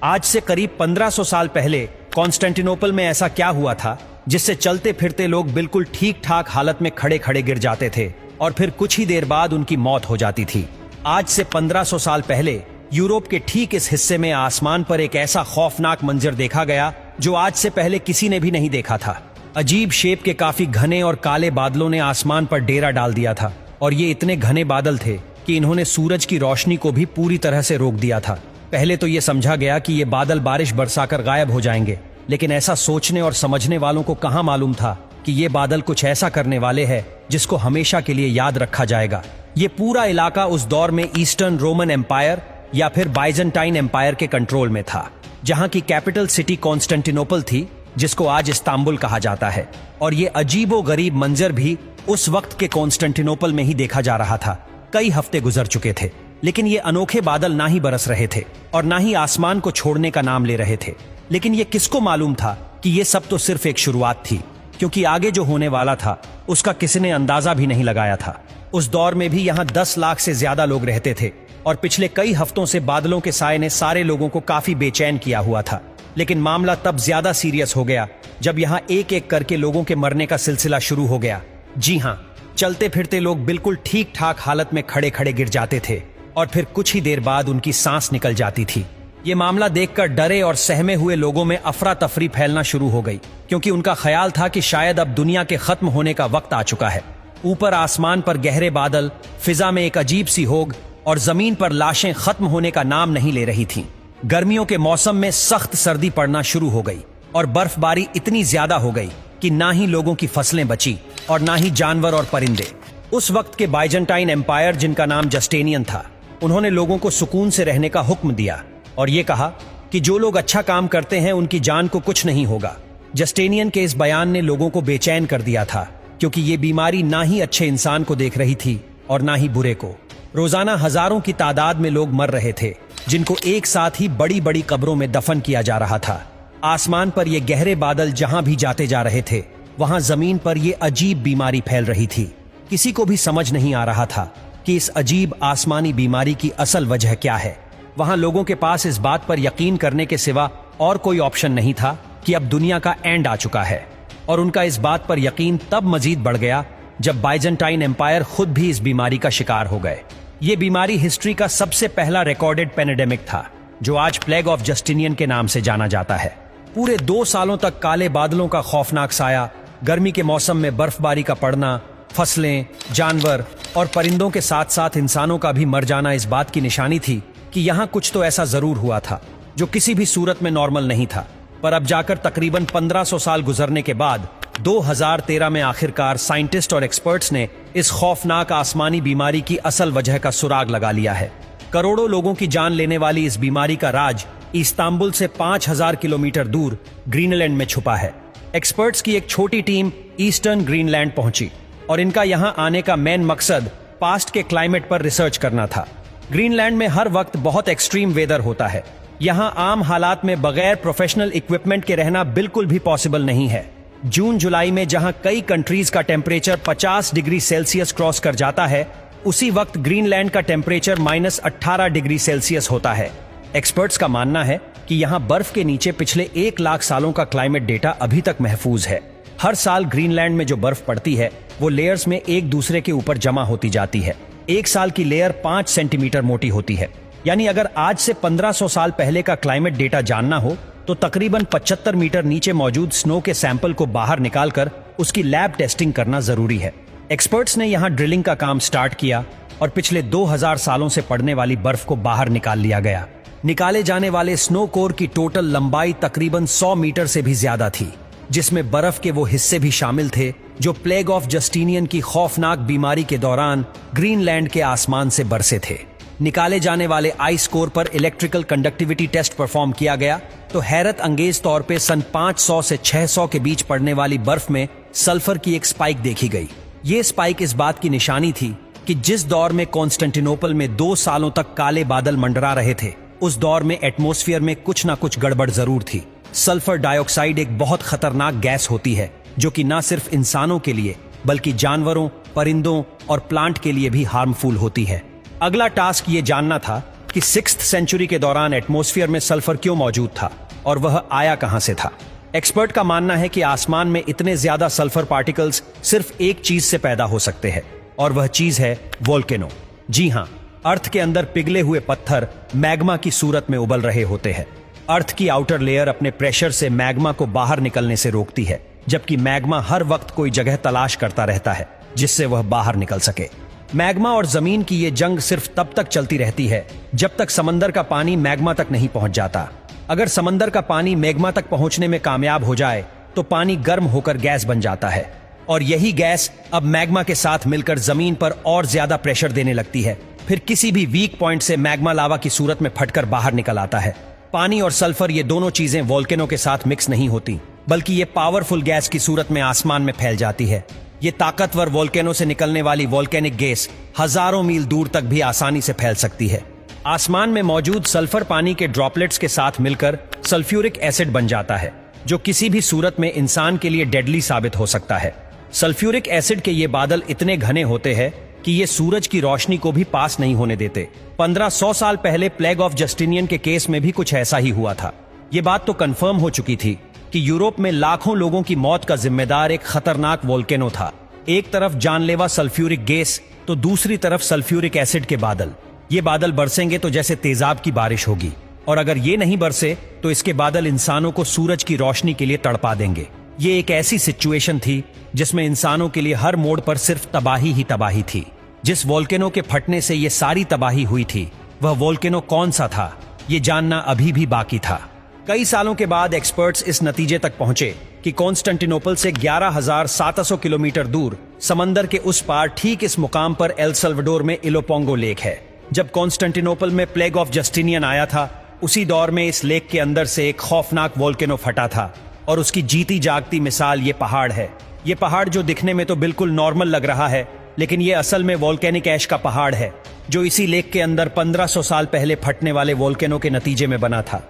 आज से करीब 1500 साल पहले कॉन्स्टेंटिनोपल में ऐसा क्या हुआ था जिससे चलते फिरते लोग बिल्कुल ठीक ठाक हालत में खड़े खड़े गिर जाते थे और फिर कुछ ही देर बाद उनकी मौत हो जाती थी। आज से 1500 साल पहले यूरोप के ठीक इस हिस्से में आसमान पर एक ऐसा खौफनाक मंजर देखा गया जो आज से पहले किसी ने भी नहीं देखा था। अजीब शेप के काफी घने और काले बादलों ने आसमान पर डेरा डाल दिया था और ये इतने घने बादल थे कि इन्होंने सूरज की रोशनी को भी पूरी तरह से रोक दिया था। पहले तो ये समझा गया कि ये बादल बारिश बरसाकर गायब हो जाएंगे, लेकिन ऐसा सोचने और समझने वालों को कहां मालूम था कि ये बादल कुछ ऐसा करने वाले हैं जिसको हमेशा के लिए याद रखा जाएगा। ये पूरा इलाका उस दौर में ईस्टर्न रोमन एम्पायर या फिर बाइजेंटाइन एम्पायर के कंट्रोल में था, जहां की कैपिटल सिटी कॉन्स्टेंटिनोपल थी, जिसको आज इस्तांबुल कहा जाता है। और ये अजीबो गरीब मंजर भी उस वक्त के कॉन्स्टेंटिनोपल में ही देखा जा रहा था। कई हफ्ते गुजर चुके थे, लेकिन ये अनोखे बादल ना ही बरस रहे थे और ना ही आसमान को छोड़ने का नाम ले रहे थे। लेकिन ये किसको मालूम था कि ये सब तो सिर्फ एक शुरुआत थी, क्योंकि आगे जो होने वाला था उसका किसी ने अंदाजा भी नहीं लगाया था। उस दौर में भी यहाँ 10 लाख से ज्यादा लोग रहते थे और पिछले कई हफ्तों से बादलों के साए ने सारे लोगों को काफी बेचैन किया हुआ था। लेकिन मामला तब ज्यादा सीरियस हो गया जब यहाँ एक एक करके लोगों के मरने का सिलसिला शुरू हो गया। जी हाँ, चलते फिरते लोग बिल्कुल ठीक ठाक हालत में खड़े खड़े गिर जाते थे और फिर कुछ ही देर बाद उनकी सांस निकल जाती थी। ये मामला देखकर डरे और सहमे हुए लोगों में अफरा तफरी फैलना शुरू हो गई, क्योंकि उनका ख्याल था कि शायद अब दुनिया के खत्म होने का वक्त आ चुका है। ऊपर आसमान पर गहरे बादल, फिजा में एक अजीब सी होग और जमीन पर लाशें खत्म होने का नाम नहीं ले रही थीं। गर्मियों के मौसम में सख्त सर्दी पड़ना शुरू हो गई और बर्फबारी इतनी ज्यादा हो गई कि ना ही लोगों की फसलें बची और ना ही जानवर और परिंदे। उस वक्त के बाइजेंटाइन एम्पायर, जिनका नाम जस्टेनियन था, उन्होंने लोगों को सुकून से रहने का हुक्म दिया और ये कहा कि जो लोग अच्छा काम करते हैं उनकी जान को कुछ नहीं होगा। जस्टेनियन के इस बयान ने लोगों को बेचैन कर दिया था, क्योंकि ये बीमारी ना ही अच्छे इंसान को देख रही थी और ना ही बुरे को। रोजाना हजारों की तादाद में लोग मर रहे थे, जिनको एक साथ ही बड़ी बड़ी कब्रों में दफन किया जा रहा था। आसमान पर ये गहरे बादल जहां भी जाते जा रहे थे, वहां जमीन पर ये अजीब बीमारी फैल रही थी। किसी को भी समझ नहीं आ रहा था कि इस अजीब आसमानी बीमारी की असल वजह क्या है। वहां लोगों के पास इस बात पर यकीन करने के सिवा और कोई ऑप्शन नहीं था कि अब दुनिया का एंड आ चुका है। और उनका इस बात पर यकीन तब मजीद बढ़ गया जब बाइजेंटाइन एम्पायर खुद भी इस बीमारी का शिकार हो गए। ये बीमारी हिस्ट्री का सबसे पहला रिकॉर्डेड पेंडेमिक था, जो आज प्लेग ऑफ जस्टिनियन के नाम से जाना जाता है। पूरे 2 सालों तक काले बादलों का खौफनाक साया, गर्मी के मौसम में बर्फबारी का पड़ना, फसलें, जानवर और परिंदों के साथ साथ इंसानों का भी मर जाना इस बात की निशानी थी कि यहाँ कुछ तो ऐसा जरूर हुआ था जो किसी भी सूरत में नॉर्मल नहीं था। पर अब जाकर तकरीबन 1500 साल गुजरने के बाद 2013 में आखिरकार साइंटिस्ट और एक्सपर्ट्स ने इस खौफनाक आसमानी बीमारी की असल वजह का सुराग लगा लिया है। करोड़ों लोगों की जान लेने वाली इस बीमारी का राज इस्तांबुल से 5000 किलोमीटर दूर ग्रीनलैंड में छुपा है। एक्सपर्ट्स की एक छोटी टीम ईस्टर्न ग्रीनलैंड पहुंची और इनका यहां आने का मेन मकसद पास्ट के क्लाइमेट पर रिसर्च करना था। ग्रीनलैंड में हर वक्त बहुत एक्सट्रीम वेदर होता है। यहां आम हालात में बगैर प्रोफेशनल इक्विपमेंट के रहना बिल्कुल भी पॉसिबल नहीं है। जून जुलाई में जहां कई कंट्रीज का टेम्परेचर 50 डिग्री सेल्सियस क्रॉस कर जाता है, उसी वक्त ग्रीनलैंड का टेम्परेचर -18 डिग्री सेल्सियस होता है। एक्सपर्ट्स का मानना है कि यहां बर्फ के नीचे पिछले 1 लाख सालों का क्लाइमेट डेटा अभी तक महफूज है। हर साल ग्रीनलैंड में जो बर्फ पड़ती है वो लेयर्स में एक दूसरे के ऊपर जमा होती जाती है। 1 साल की लेयर 5 सेंटीमीटर मोटी होती है। यानी अगर आज से 1500 साल पहले का क्लाइमेट डेटा जानना हो तो तकरीबन 75 मीटर नीचे मौजूद स्नो के सैंपल को बाहर निकालकर उसकी लैब टेस्टिंग करना जरूरी है। एक्सपर्ट्स ने यहां ड्रिलिंग का काम स्टार्ट किया और पिछले 2000 सालों से पड़ने वाली बर्फ को बाहर निकाल लिया गया। निकाले जाने वाले स्नो कोर की टोटल लंबाई तकरीबन 100 मीटर से भी ज्यादा थी, जिसमें बर्फ के वो हिस्से भी शामिल थे जो प्लेग ऑफ जस्टिनियन की खौफनाक बीमारी के दौरान ग्रीनलैंड के आसमान से बरसे थे। निकाले जाने वाले आइस कोर पर इलेक्ट्रिकल कंडक्टिविटी टेस्ट परफॉर्म किया गया तो हैरत अंगेज तौर पे सन 500 से 600 के बीच पड़ने वाली बर्फ में सल्फर की एक स्पाइक देखी गई। ये स्पाइक इस बात की निशानी थी कि जिस दौर में कॉन्स्टेंटिनोपल में 2 सालों तक काले बादल मंडरा रहे थे, उस दौर में एटमॉस्फेयर में कुछ ना कुछ गड़बड़ जरूर थी। सल्फर डाइऑक्साइड एक बहुत खतरनाक गैस होती है जो कि न सिर्फ इंसानों के लिए बल्कि जानवरों, परिंदों और प्लांट के लिए भी हार्मफुल होती है। अगला टास्क ये जानना था कि 6th सेंचुरी के दौरान एटमॉस्फेयर में सल्फर क्यों मौजूद था और वह आया कहां से था। एक्सपर्ट का मानना है कि आसमान में इतने ज्यादा सल्फर पार्टिकल्स सिर्फ एक चीज से पैदा हो सकते हैं और वह चीज है वोल्केनो। जी हां, अर्थ के अंदर पिघले हुए पत्थर मैग्मा की सूरत में उबल रहे होते हैं। अर्थ की आउटर लेयर अपने प्रेशर से मैग्मा को बाहर निकलने से रोकती है, जबकि मैग्मा हर वक्त कोई जगह तलाश करता रहता है जिससे वह बाहर निकल सके। मैग्मा और जमीन की ये जंग सिर्फ तब तक चलती रहती है जब तक समंदर का पानी मैग्मा तक नहीं पहुंच जाता। अगर समंदर का पानी मैग्मा तक पहुंचने में कामयाब हो जाए तो पानी गर्म होकर गैस बन जाता है और यही गैस अब मैग्मा के साथ मिलकर जमीन पर और ज्यादा प्रेशर देने लगती है। फिर किसी भी वीक पॉइंट से मैग्मा लावा की सूरत में फटकर बाहर निकल आता है। पानी और सल्फर ये दोनों चीजें वोल्केनो के साथ मिक्स नहीं होती, बल्कि ये पावरफुल गैस की सूरत में आसमान में फैल जाती है। ये ताकतवर वोल्केनो से निकलने वाली वोल्केनिक गैस हजारों मील दूर तक भी आसानी से फैल सकती है। आसमान में मौजूद सल्फर पानी के ड्रॉपलेट्स के साथ मिलकर सल्फ्यूरिक एसिड बन जाता है, जो किसी भी सूरत में इंसान के लिए डेडली साबित हो सकता है। सल्फ्यूरिक एसिड के ये बादल इतने घने होते हैं कि ये सूरज की रोशनी को भी पास नहीं होने देते। 1500 साल पहले प्लेग ऑफ जस्टिनियन के केस में भी कुछ ऐसा ही हुआ था। ये बात तो कंफर्म हो चुकी थी कि यूरोप में लाखों लोगों की मौत का जिम्मेदार एक खतरनाक वोल्केनो था। एक तरफ जानलेवा सल्फ्यूरिक गैस तो दूसरी तरफ सल्फ्यूरिक एसिड के बादल। ये बादल बरसेंगे तो जैसे तेजाब की बारिश होगी, और अगर ये नहीं बरसे तो इसके बादल इंसानों को सूरज की रोशनी के लिए तड़पा देंगे। ये एक ऐसी सिचुएशन थी जिसमें इंसानों के लिए हर मोड़ पर सिर्फ तबाही ही तबाही थी। जिस वोल्केनो के फटने से ये सारी तबाही हुई थी, वह वोल्केनो कौन सा था, ये जानना अभी भी बाकी था। कई सालों के बाद एक्सपर्ट्स इस नतीजे तक पहुंचे कि कॉन्स्टेंटिनोपल से 11,700 किलोमीटर दूर समंदर के उस पार ठीक इस मुकाम पर एल सल्वाडोर में इलोपोंगो लेक है। जब कॉन्स्टेंटिनोपल में प्लेग ऑफ जस्टिनियन आया था, उसी दौर में इस लेक के अंदर से एक खौफनाक वोल्केनो फटा था और उसकी जीती जागती मिसाल ये पहाड़ है। ये पहाड़ जो दिखने में तो बिल्कुल नॉर्मल लग रहा है, लेकिन ये असल में वोल्केनिक ऐश का पहाड़ है जो इसी लेक के अंदर 1500 साल पहले फटने वाले वोल्केनो के नतीजे में बना था।